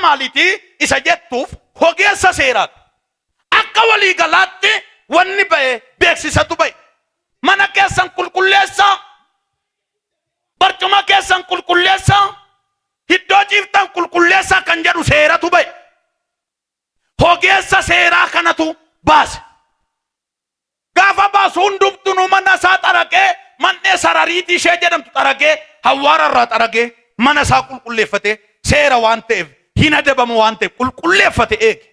maaliti isa jettuuf hogeessa seeraat akka walii galaatti wanni ba'e beeksisatu ba'e mana keessan qulqulleessa barcuma keessan qulqulleessa iddoo ciiftan qulqulleessa kan jedhu seeratu ba'e hogeessa seeraa kanatu baase gaafa baasu hundumtuu mana isaa xaragee man'ee sarariitii ishee jedhamtu xaragee hawaara irraa xaragee mana isaa qulqulleeffate seera waan ta'eef hin adabamu waan ta'eef qulqulleeffate eege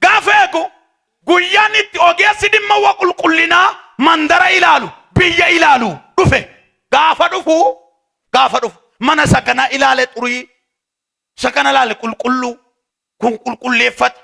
gaafa eegu guyyaan itti ogeessi dhimma waa qulqullinaa mandara ilaalu biyya ilaalu dhufe gaafa dhufu mana sakana ilaale xurii sakana ilaale qulqullu kun qulqulleeffate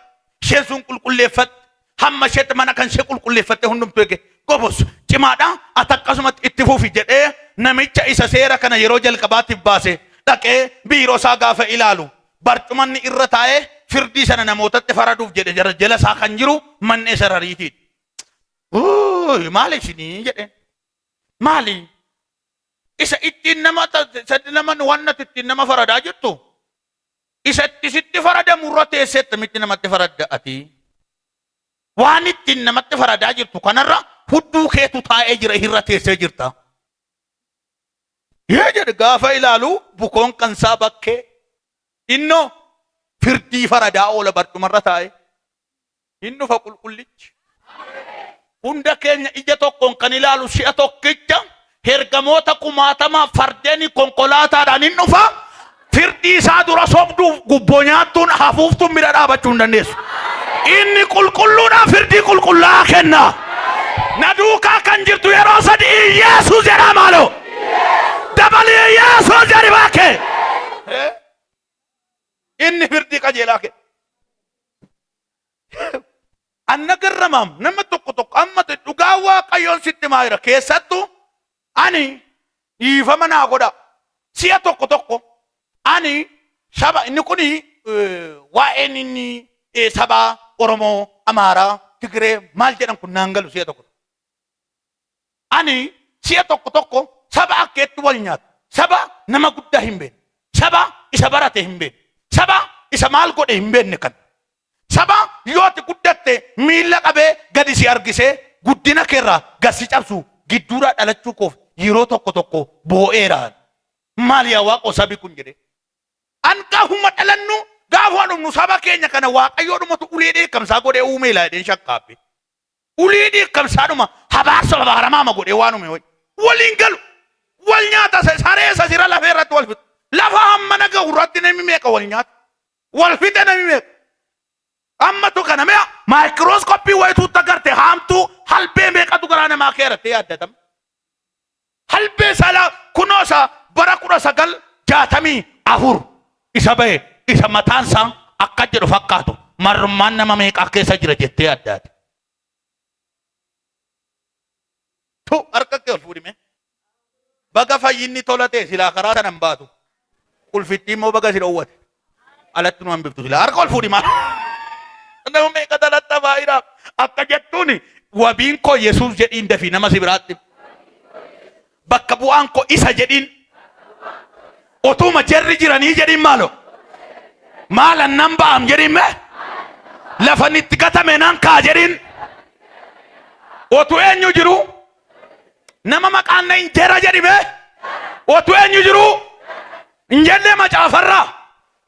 isheen sun qulqulleeffate hamma isheetti mana kan ishee qulqulleeffatte hundumtu eege gobos cimaadha atakkasumatti itti fufi jedhee namicha isa seera kana yeroo jalqabaatiif baase dhaqee biiroo isaa gaafa ilaalu barcumanni irra taa'ee firdii sana namootatti faraduuf jedhe jala isaa kan jiru man'ee sarariitii. Maali isinii jedheen maali isa ittiin nama wannati ittiin nama faradaa jirtu isa itti sitti faradamu irra teesseetti mitti namatti faradda ati waan ittiin namatti faradaa jirtu kanarra hudduu keetu taa'ee jira irra teessee jirta. Yee jedhe gaafa ilaalu bukoon kansaa bakkee innoo firdii faradaa oola barcumarra taa'e hin dhufa qulqullichi hunda keenya ija tokkoon kan ilaalu si'a tokkicha hergamoota kumaatama fardeeni konkolaataadhaan hin dhufa firdii isaa dura sobduuf gubboo nyaattuun hafuuftuun bira dhaabachuu hin dandeessu inni qulqulluudhaan firdii qulqullaa kenna na duukaa kan jirtu yeroo sadii Yesuus jedhaa maaloo dabalii Yesuus jedhi baakee inni firdii qajeelaa kenna anna garramam nama tokko amma dhugaa waaqayyoon sitti maayira keessattu ani dhiifama naa godha si'a tokko ani saba inni kuni waa'een inni saba Oromoo Amaaraa Tigree maal jedhan kun naangalu si'a tokko ani si'a tokko saba akkeetti wal nyaatu saba nama guddaa hin beekne saba isa barate hin beekne saba isa maal godhe hin beekne kan saba yooti guddatte miila qabee gadi si argisee guddina keerraa gasi cabsu gidduudhaa dhalachuu koof yeroo tokko boo'eeraan maal yaa waaqoo sabi kun jedhe an gaafuma dhalannu gaafa dhumnu saba keenya kana waaqayyoodhumatu ulee dheekkamsaa godhee uume ilaa jedheen shakkaabbe ulee dheekkamsaadhuma habaarsa babaaramaama godhee waan uume waliin galu wal nyaata saree isa sira lafee irratti wal fixa lafa hamma naga urratti namni meeqa wal nyaata wal fixe namni meeqa amma tu kana mea microscopy waytu tagart hamtu halbe meeqatu garana ma keerate yaadatam halbe sala kunosa barakura sagal jaatami ahur isabe isa matansa akka jedhu fakkaatu marman nama meeqa keessa jira jette yaadaate tu arka ke fuudime baga fayyinni tolate sila karata nan baatu ulfitti mo baga silowwate alatti nu ambiftu sila arka fuudima nama meeqa dalatta baay'ira akka jettuuni wabiin koo Yesuus jedhiin dafi nama sibiraatti bakka bu'aan koo isa jedhiin otuma jerri jiranii jedhiin maalan nan ba'am jedhiin mee lafan itti gatame nan kaa jedhiin otu eenyu jiru nama maqaan na injera jedhi mee otu eenyu jiru injelle macaafarraa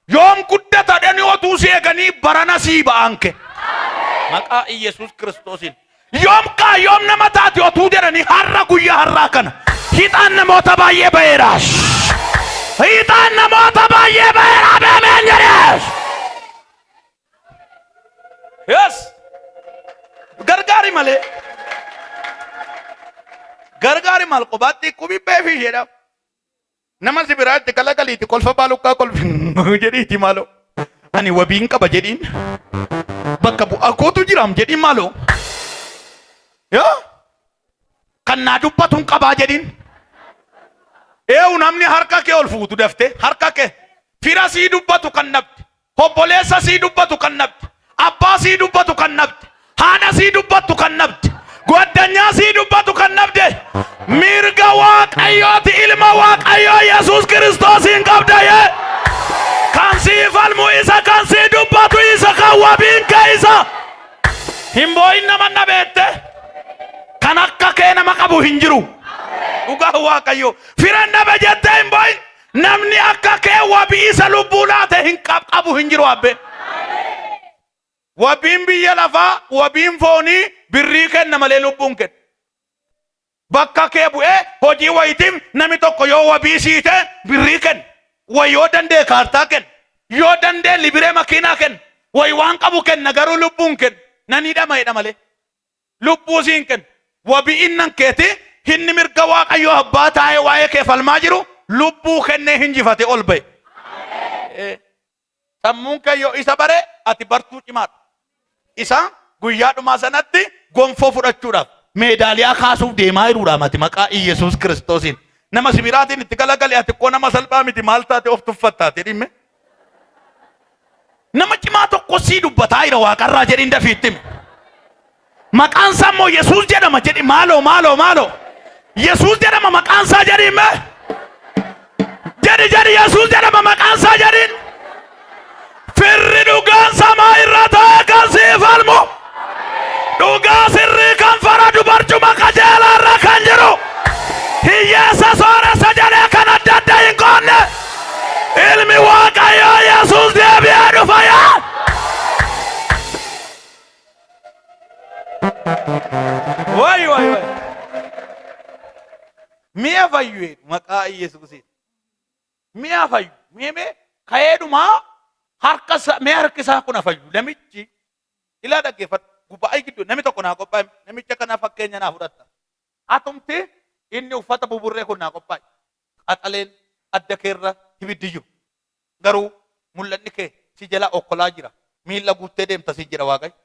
yoom guddata dhani otuu seeganii barana siiba anke maqaa Yesuus Kiristoosin yoom nama taati otuu jedhanii har'a guyyaa har'aa kana hixaan namoota baay'ee ba'eeraas hixaan namoota baay'ee ba'eeraa beemeen jedhees yes gargaari malee gargaari mal qobaatti kubii beefii jedha nama sibiraatti kalaqaliiti kolfa baalukkaa kolfi jedhiiti maaloo ani wabiin qaba jedhiin bakka bu'aa kootu jiraam jedhiin maaloo yaa kan naa dubbatuun qabaa jedhiin namni harka kee ol fuutu dafte harka kee fira sii dubbatu kan nabde obboleessa sii dubbatu kan nabde abbaa sii dubbatu kan nabde haadha sii dubbatu kan nabde goddanyaa sii dubbatu kan nabde mirga waaqayyooti ilma waaqayyoo Yesuus Kiristoosin qabda kan sii falmu wabiin keessa hin boo'in nama nabeette kan akka kee nama qabu hin jiru. Dhugaa Waaqayyo firan nabe jettee hin boo'in namni akka kee wabii isa lubbuu laate hin qabu hin jiru abbe. Wabiin biyya lafaa wabiin foonii birrii kenna malee lubbuun kenna. Bakka kee bu'ee hojii wayitiif nami tokko yoo wabii siite birrii kenna. Way yoo dandee kaartaa kenna. Yoo dandee libiree makiinaa kenna. Way waan qabu kenna garuu lubbuun kenna. Nani dhama malee. Lubbuu siin kenna. Wabii innan keeti hinni mirga Waaqayyo abbaa taa'ee waa'ee kee falmaa jiru lubbuu kennee hinjifate ol ba'e. Sammuun kee yoo isa bare ati bartuu cimaadha. Isa guyyaa dhumaa sanatti gonfoo fudhachuudhaaf meedaaliyaa kaasuuf deemaa jiruudhaaf ati maqaa Iyesuus Kiristoosiin. Nama sibiraatiin itti galagale ati koo nama salphaa miti maal taate of tuffattaate dhimme. Nama cimaa tokko sii dubbataa jira waaqarraa jedhin dafiittime. Maqaan isaa immoo Yesuus jedhama jedhi maaloo. Yesuus jedhama maqaan isaa jedhimme. Jedhi Yesuus jedhama maqaan isaa jedhin. Firri dhugaan samaa irra ta'e kan siif falmu. Dhugaa sirrii kan faradu barcuma qajeelaa irra kan jiru. Hiyyeessa sooressa jedhee kan adda adda hin qoonne. Ilmi Waaqayyoo Yesuus deebi'ee dhufa yaa. Way. Mi'a fayyu maqaa Yesuusiin. Mi'a fayyu. Mi'a kayeedhumaa harkisaa kun fayyu. Namichi ilaa dhaggeeffatu gubbaa gidduu namni tokko naa qophaa'e. Namicha kana fakkeenya naa fudhatta. Atumti inni uffata buburree kun naa qophaa'e. Qaxaleen adda keerra ibiddi jiru. Garuu mul'anni kee si jala okkolaa jira. Miila guuttee deemta si jira Waaqayyo.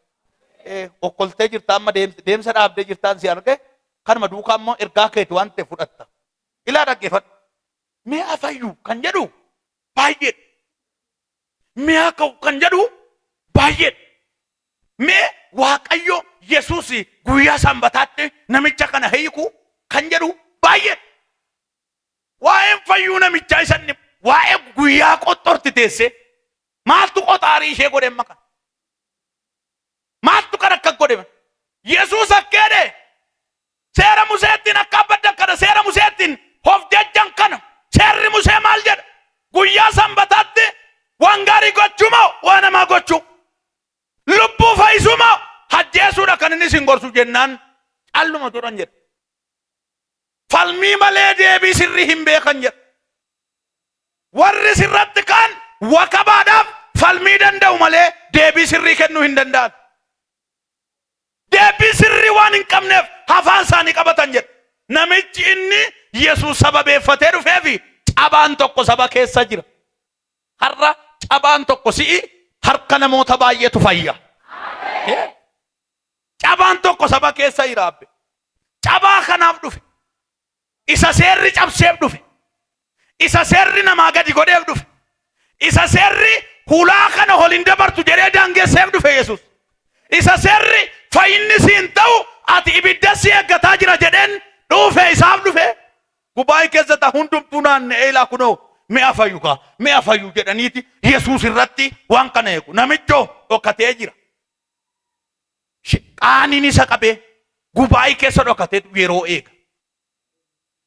Okkoltee jirta amma deemsa dhaabdee jirtaan si arge kanuma duukaa immoo ergaa keeti waan ta'e fudhatta. Ilaa dhaggeeffadhu. Mi'a fayyu kan jedhu baay'ee. Mi'a ka'u kan jedhu baay'ee. Mee Waaqayyo Yesuus guyyaa sanbataatti namicha kana hiiku kan jedhu baay'ee. Waa'een fayyuu namichaa isanni waa'ee guyyaa qoxxorti teesse maaltu qoxaarii ishee godhe makan. Maaltu kan akka godhe Yesuus akkeedhe seera Museettiin akka abbadda kana seera Museettiin of jajjan kana seerri Musee maal jedha guyyaa sanbataatti waan gaarii gochuu moo waan hamaa gochuu lubbuu fayyisuu moo ajjeesuudha kan inni sin gorsu jennaan calluma turan jedha. Falmii malee deebii sirrii hin beekan jedha. Warri sirratti kaan wakabaadhaaf falmii danda'u malee deebii sirrii kennuu hin danda'an. Deebii sirrii waan hin qabneef afaan isaanii qabatan jedha. Namichi inni Yesuus sababeeffatee dhufeefi cabaan tokko saba keessa jira. Har'a cabaan tokko si'i harka namoota baay'eetu fayya. Cabaan tokko saba keessa jira abbe. Cabaa kanaaf dhufe. Isa seerri cabseef dhufe. Isa seerri namaa gadi godheef dhufe. Isa seerri hulaa kana ol hin dabartu jedhee daangesseef dhufe Yesuus. Isa seerri fayyinni siin ta'u ati ibidda si eeggataa jira jedheen dhufe isaaf dhufe. Gubbaa keessatti hundumtuu naanna'ee ilaa kunoo mi'a fayyu jedhaniiti Yesuus irratti waan kana eegu. Namichoo dhokatee jira. Qaaniin isa qabee gubbaa keessa dhokatee yeroo eega.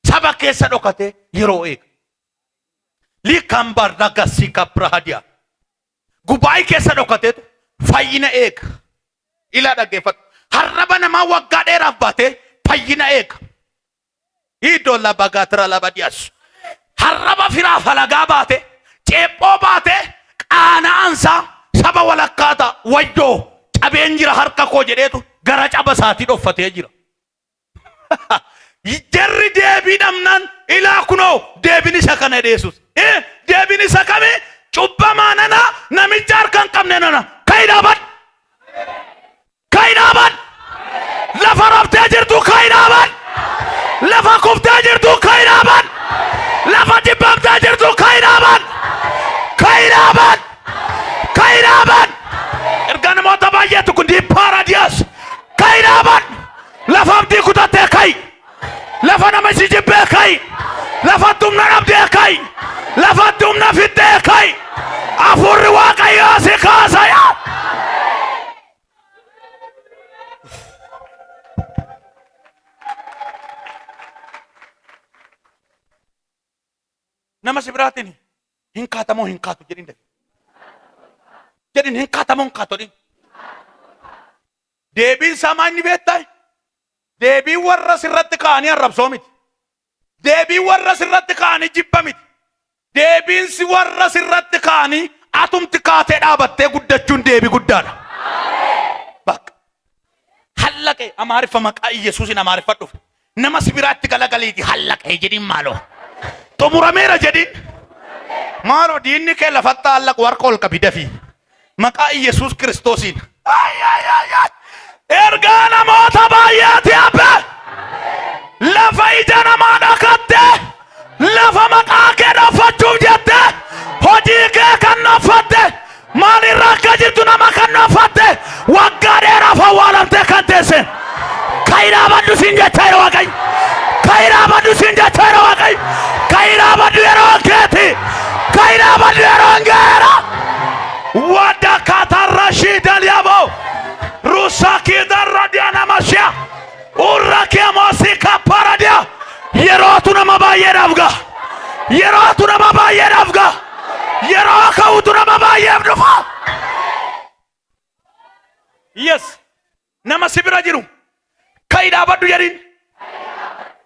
Saba keessa dhokatee yeroo eega. Likambar nagasi kabrahadia. Gubbaa keessa dhokatee fayyina eega. Ilaa dhaggeeffadhu. Harraba namaa waggaa dheeraaf baatee fayyina eega. Iddoo bagaatira labadiyaas. Harraba firaa falagaa baate, ceephoo baate, qaana'ansaa saba walakkaata wayyoo cabeen jira harka koo jedheetu gara caba isaatii dhoffatee jira. Jarri deebii dhabnaan ilaa kunoo deebiin isa kana Yesuus. Deebiin isa kami cubbamaa nana namicha harka hin qabne nana kaidaaban. Lafa raftee jirtu kaidaaban. Lafa kuftee jirtu kaidaaban. Lafa jibbamtee jirtu kaidaaban. Erga namoota baay'eetu kun paradiyas kaidaaban. Lafa abdii kutattee kai. Lafa nama si jibbee kai. Lafa tumna dhabdee kai. Lafa tumna fiddee kai. Afurri Waaqayyoo si kaasa yaa. biraatiin hin kaatamoo hin kaatu jedhin dafi. Jedhin hin kaatamoo hin kaatu jedhin. Deebiin isaa maal ni beektaa? Deebiin warra sirratti kaanii arrabsoo miti. Deebiin warra sirratti kaanii jibba miti. Deebiin warra sirratti kaanii atumti kaatee dhaabattee guddachuun deebii guddaadha. Bakka hallaqee amaariffa maqaa Yesuusin amaariffadhuuf nama sibiraatti galagaliiti hallaqee jedhin maaloo xumurameera jedhin maaloo diinni kee lafatti hallaqu warqa ol qabi dafii maqaa Yesuus Kiristoosiin. Ergaa namoota baay'eeti abbe lafa ija namaa dhakatte lafa maqaa kee dhoffachuuf jette hojii kee kan dhoffatte maalirraa akka jirtu nama kan dhoffatte waggaa dheeraaf awwaalamtee kan teesse kayiraa baddu siin jechaa yeroo waaqayyo kayiraa baddu siin jechaa yeroo waaqayyo kayiraa baddu yeroo keeti kayiraa baddu yeroo ngeera wadda katarrashii dalyaboo rusakii darradia namashia urrakia moosika paradia yerootu nama baay'eedhaaf ga'a yerootu nama baay'eedhaaf ga'a yeroo ka'utu nama baay'eef dhufa. Yes nama sibira jiru kayi dhaabadhu jedhin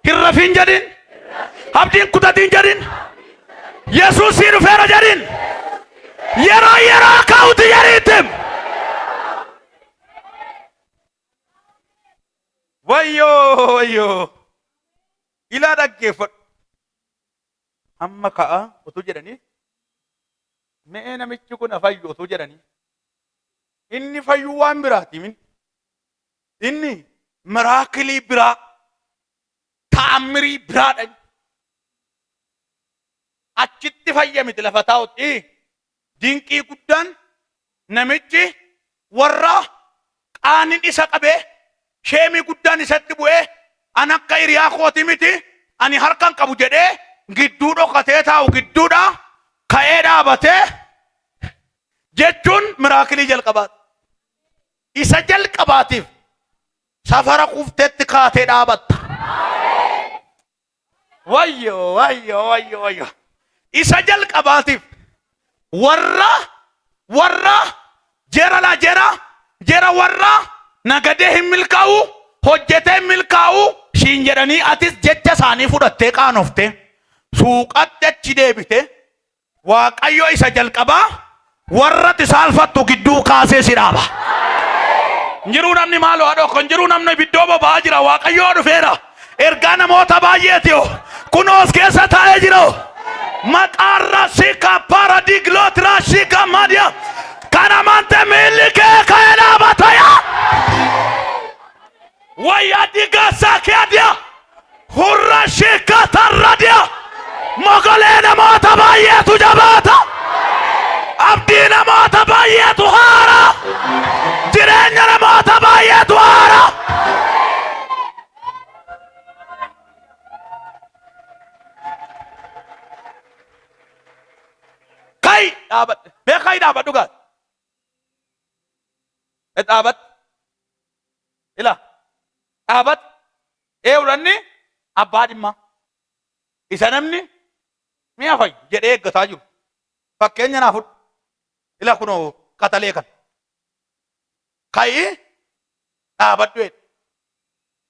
hin rafin jedhin abdiin kutatiin jedhin Yesuusii dhufeera jedhin yeroo ka'utu jedhiitim. Wayyoo ilaa dhaggeeffadhu amma ka'a utuu jedhanii mee namichi kun fayyu utuu jedhanii inni fayyuu waan biraati min inni miraakilii biraa ta'ammirii biraadha achitti fayyamiti lafa taa'utti dinqii guddaan namichi warra qaanin isa qabee sheemii guddaan isatti bu'ee an akka hiriyaa kooti miti ani harkan qabu jedhee gidduu dhokatee taa'u gidduudha ka'ee dhaabatee jechuun miraakilii jalqabaati. Isa jalqabaatiif safara kuufteetti kaatee dhaabatta. Wayyoo isa jalqabaatiif warra jera warra nagadee hin milkaa'u hojjetee hin milkaa'u shiin jedhanii atis jecha isaanii fudhattee qaanofte suuqatti achi deebite waaqayyo isa jalqabaa warratti saalfattu gidduu kaasee si dhaaba. Njiruu namni maaloo haadhoo kan jiruu namni biddoo boba'aa jira waaqayyoo dhufeera ergaa namoota baay'eeti kunoos keessa taa'ee jira maqaarra sika paradiglootira sika madia kana mante miilli kee ka'ee dhaabataya wayya digasa keedia hurra shika tarradia mogolee namoota baay'eetu jabaata abdii namoota baay'eetu haara jireenya namoota baay'eetu haara. Kai dhaabat beekai dhaabat dhugaa dhaabat ila dhaabat eewranni abbaa dhimma isa namni mi'a fayyu jedhee eeggataa jiru fakkeenya naa fudhu ila kunoo qatalee kan kayi dhaabadhu jedhe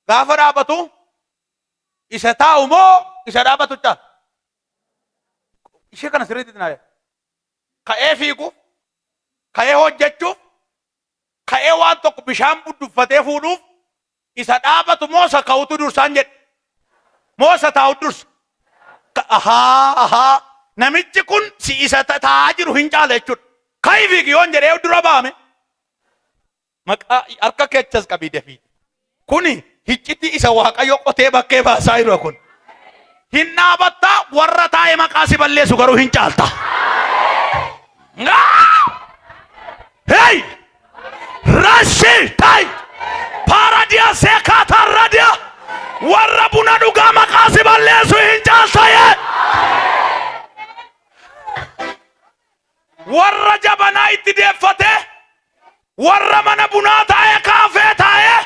gaafa dhaabatu isa taa'u moo isa dhaabatu caala ishee kana sirriitti naa ka'ee fiiguuf ka'ee hojjechuuf ka'ee waan tokko bishaan budduffatee fuudhuuf isa dhaabatu moo isa ka'utu dursaan jedhe moo isa taa'u dursa ahaa namichi kun si isa taa'aa jiru hin caala jechuudha ka'ii fiigi yoon jedhee dura baame maqaa harka keechas qabii dafii kuni hicciti isa waaqayyo qotee bakkee baasaa jiru kun hin dhaabatta warra taa'ee maqaa si balleessu garuu hin caalta. Hey! Rashi tai paradia sekata radia warra buna dhugaa maqaa si balleessu hin caaltaye warra jabanaa itti deeffate warra mana bunaa taa'ee kaafee taa'ee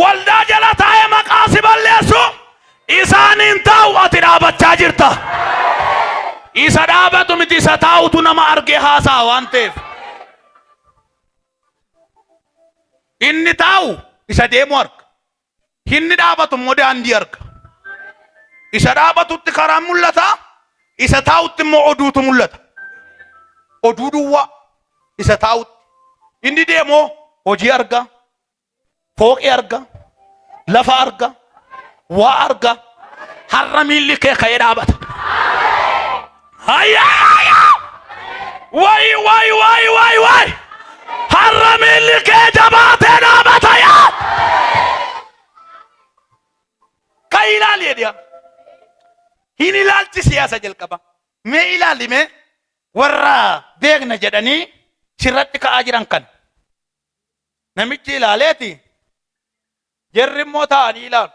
waldaa jala taa'ee maqaa si balleessu isaaniin taa'u ati dhaabachaa jirta isa dhaabatu miti isa taa'utu nama argee haasa'a waan ta'eef. Inni taa'u isa deemu arga. Inni dhaabatu immoo daandii arga. Isa dhaabatutti karaan mul'ata. Isa taa'utti immoo oduutu mul'ata. Oduu duwwaa isa taa'utti. Inni deemoo hojii arga. Fooqii arga. Lafa arga. Waa arga. Har'a miilli kee ka'ee dhaabata. Waay. Har'a miilli kee jabaatee dhaabata yaa. Ka ilaali jedhiya. Hin ilaalchi siyaasa jalqaba. Mee ilaali mee warra beekna jedhanii sirratti ka'aa jiran kan. Namichi ilaaleeti. Jarri immoo taa'anii ilaalu.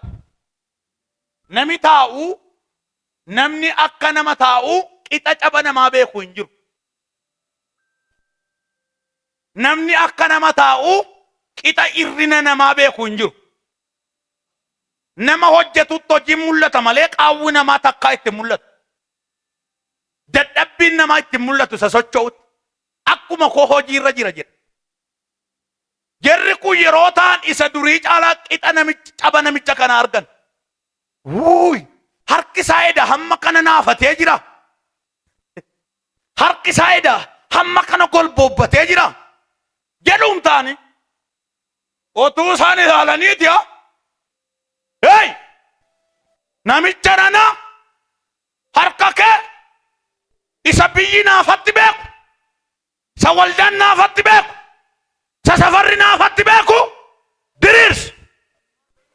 Nami taa'u namni akka nama taa'u qixa caba namaa beeku hin jiru. Namni akka nama taa'u qixa irrina namaa beeku hin jiru. Nama hojjetutti hojii mul'ata malee qaawwi namaa takkaa itti mul'atu. Dadhabbiin namaa itti mul'atu isa socho'utti. Akkuma koo hojii irra jira jedha. Jarri kun yeroo ta'an isa durii caalaa qixa namicha caba namicha kana argan. Wuuy harki isaa eda hamma kana naafatee jira. Harki isaa eda hamma kana golboobbatee jira. Jedhuun taani otuu isaan ilaalaniiti haa. Hey! Namicha nana harka kee isa biyyi naafatti beeku. Isa waldaan naafatti beeku. Isa safarri naafatti beeku. Diriirsi.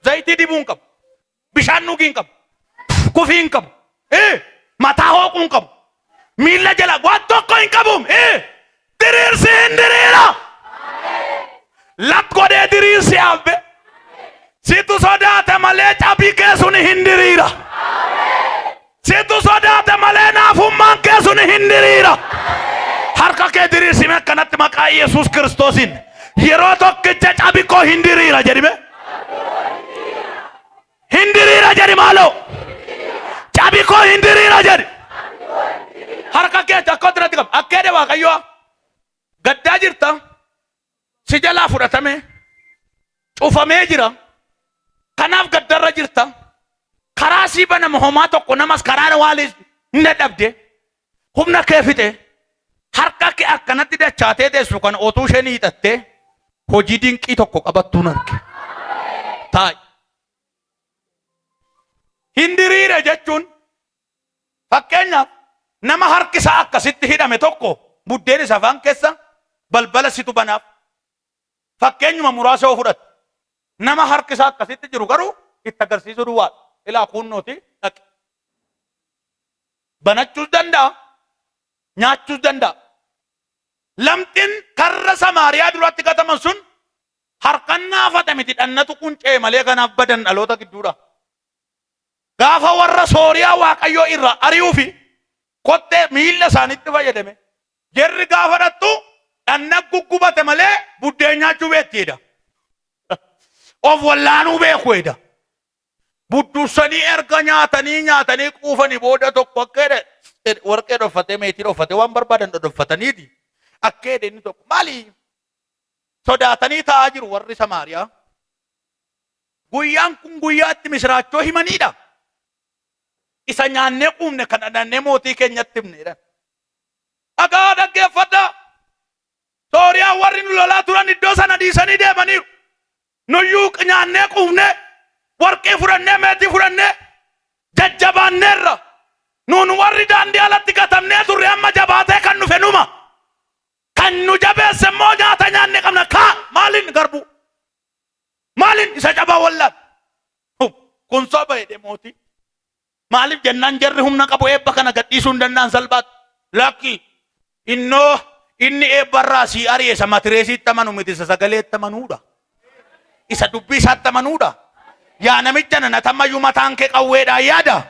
Zayitii dibuu hin qabu. Bishaan dhuguu hin qabu. Kufii hin qabu. Mataa hooquu hin qabu. Miilla jala waan tokko hin qabu. Diriirsi hin diriira. Lat godhee diriirsi abbe. Situ sodaate malee cabii kee sun hin diriira. Situ sodaate malee naafummaan kee sun hin diriira. Harka kee diriirsi mee akkanatti maqaa Yesuus Kiristoosiin. Yeroo tokkicha cabii koo hin diriira jedhime. Hin diriira jedhi maaloo. Cabii koo hin diriira jedhi. Harka kee akka irratti qabu. Akkeedhe Waaqayyoo. Gaddaa jirta. Si jalaa fudhatame. Cufamee jira. Kanaaf gaddarra jirta. Karaa sii banama homaa tokko namas karaa waalis hin dadhabde. Humna kee fixe. Harka kee akkanatti dachaatee teessu kan otuu isheen hiixattee hojii dinqii tokko qabattuun arge. Taa'i. Hin diriire jechuun fakkeenyaaf nama harki isaa akkasitti hidhame tokko buddeen isa afaan keessa balbala situ banaaf. Fakkeenyuma muraasa yoo fudhatte. Nama harki isaa akkasitti jiru garuu itti agarsiisuu duwwaadha. Ilaa kunnooti dhaqe. Banachuus danda'a. Nyaachuus danda'a. Lamxiin karra Samaariyaa duratti gataman sun harkan naafate miti dhannatu quncee malee kanaaf badan dhaloota gidduudha. Gaafa warra Sooriyaa Waaqayyoo irraa ari'uu fi kottee miilla isaaniitti fayyadame. Jarri gaafa dhattu dhanna guggubate malee buddeen nyaachuu beektiidha. Of wallaanuu beeku edha. Budduusanii erga nyaatanii quufanii booda tokko akka warqee dhoffatee meetii dhoffatee waan barbaadan dhoffataniiti. Akka inni tokko maali? Sodaatanii taa'aa jiru warri Samaariyaa. Guyyaan kun guyyaatti misiraachoo himaniidha. Isa nyaannee quufne kan dhadhannee mootii keenyatti himneedha. Dhagaa dhaggeeffadha. Sooriyaa warri nu lolaa turan iddoo sana dhiisanii deemaniiru. Nuyyuu nyaannee quufne warqee fudhannee meetii fudhannee jajjabaanneerra. Nuun warri daandii alatti gatamnee turre amma jabaatee kan nufe numa. Kan nu jabeesse immoo nyaata nyaanne qabna. Kaa maaliin garbu? Maaliin isa cabaa wallaan? Kun soba jedhe mootii. Maaliif jennaan jarri humna qabu eebba kana gadhiisuu hin danda'an salphaatti. Lakki inni eebbarraa sii ari'eessa matireesiitti amanu miti isa sagaleetti amanuudha. Isa dubbii isaatti amanuudha. Yaa namicha nana tammayyuu mataan kee qawweedhaan yaada.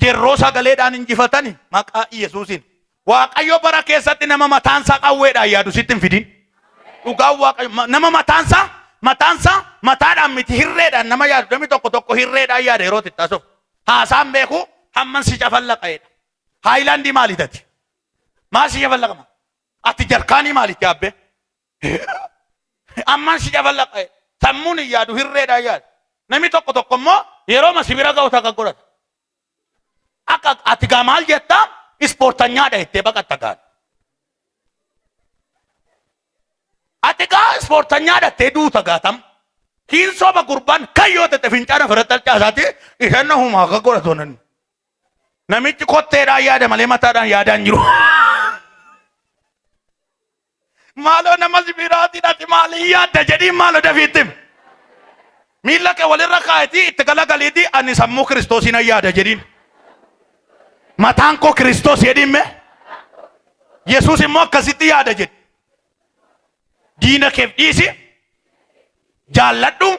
Yeroo sagaleedhaan injifatani maqaa Yesuusiin. Waaqayyo bara keessatti nama mataansaa qawweedhaan yaadu sitti hin fidin. Dhugaa Waaqayyo nama mataadhaan miti hirreedhaan nama yaadu namni tokko hirreedhaan yaada yeroo xiqqaasuuf. Haasaan beeku hamman si cafallaqeedha. Haayilaandii maalitati? ماشي يبلغ ما أتجركاني مالك يا أبي أما شيء يبلغ سموني يا دو هيرة يا نمي توك توك ما يرو ما سبيرا كاو تاكا كورا أكا أتجامال جتا إسبورتانيا ده تبا كتاكان أتجا إسبورتانيا ده تدو تاكاتم كين سوبا قربان كيو تتفينجانا فرتل جاساتي إهنا هم هاكا كورا تونن نمي تكوتة رايا ده ملي ماتا ده يا دانجرو مالو نماز بيراتي ناتي ماليا تجدي مالو دفيتم ميلا كوالي ركايتي اتقالا قليتي أني سمو كريستوسينا يا دجدين ماتانكو كريستوس يدين مي يسوس مو كسيتي يا دجد دينا كيف ديسي جالدو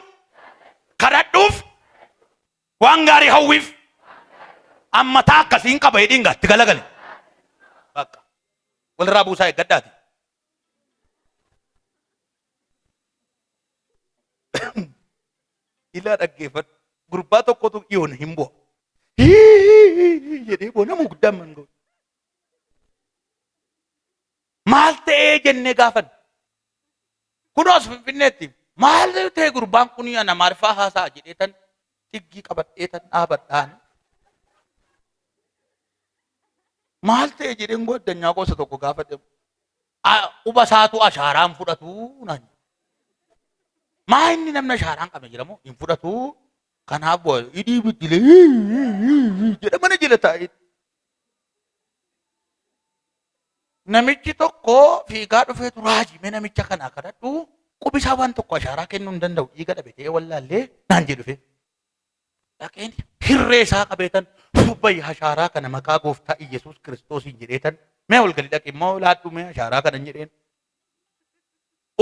كردوف وانغاري هويف أما تاكا سينكا بيدينغا اتقالا قلي بكا والرابو ساي قداتي إلا رجفت غرباتو كتو يون همبو jadi bona mukdam mango malte jenne gafan kudos finnetti malte te gurban kuniya na marfa hasa jidetan tiggi qabatetan abadan malte jiden godanya ko sato ko gafate uba satu asharam fudatu nan ma inni namna sharan kame jiramo in fudatu kana boy idi bitile jeda mana jilata namichi tokko fiigaa dhufee turaaji mee namicha kana kadhadhu qubisaa waan tokko ashaaraa kennuu hin danda'u dhiiga dhabetee wallaallee naan jedhu fe dhaqeen hirree isaa qabeetan fubbayyi ashaaraa kana maqaa gooftaa Iyesuus Kiristoosiin jedheetan mee ol gali dhaqe immoo laadhu mee ashaaraa kana jedheen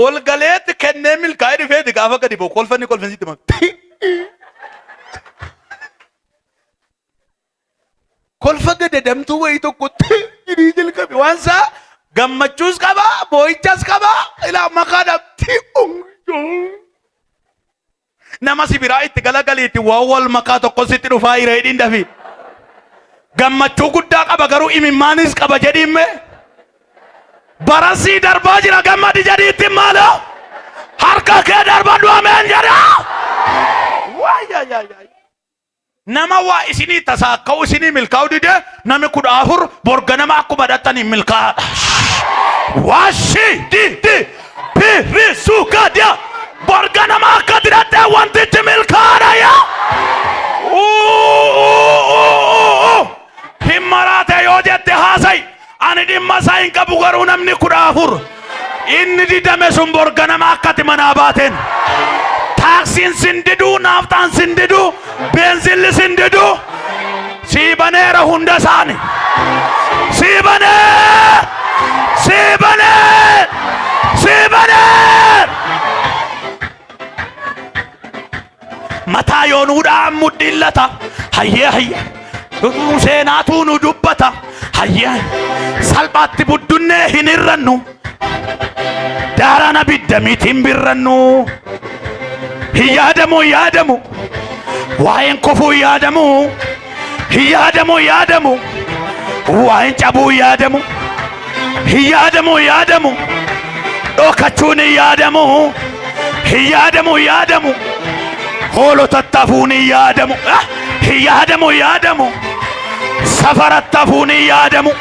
ol galeetti kennee milkaa'ee dhufeeti gaafa gadi ba'u kolfanni kolfansitti makti kolfa gade damtuu wayii tokkotti jirii jalqabe waan isaa gammachuus qaba boo'ichas qaba ilaa makaa dhabti nama sibiraa itti galagaliitti waan wal makaa tokko sitti dhufaa hira hidhiin dafi gammachuu guddaa qaba garuu imimmaanis qaba jedhiimme barasii darbaa jira gammadi jedhiitti maalo harka kee darbadhu ameen jedha waayyaayyaayyaay nama waa isinii tasaaka'u isinii milkaa'u dide nami kudha afur borga nama akkuma dhattanii milkaa'adha waashi di piri suukaadya borga nama akka didhattee wantichi milkaa'adha yaa hin maraate yoo jette haasayi ani dhimma isaa hin qabu garuu namni kudha afur inni didame sun borga nama akkati manaa baateen taksiin sindidu naaftaan sindidu beensilli sindidu siibaneera hunda isaani siibaneer mataa yoonuudhaan mudhillata hayyee dutuu seenaatuu nu dubbata hayyee salphaatti buddunnee hin irrannu daarana biddamiitiin birrannu yaadamu waa'een kofuu yaadamu waa'een cabuu yaadamu dhokachuun yaadamu hoolotattafuun yaadamu safarattafuun yaadamu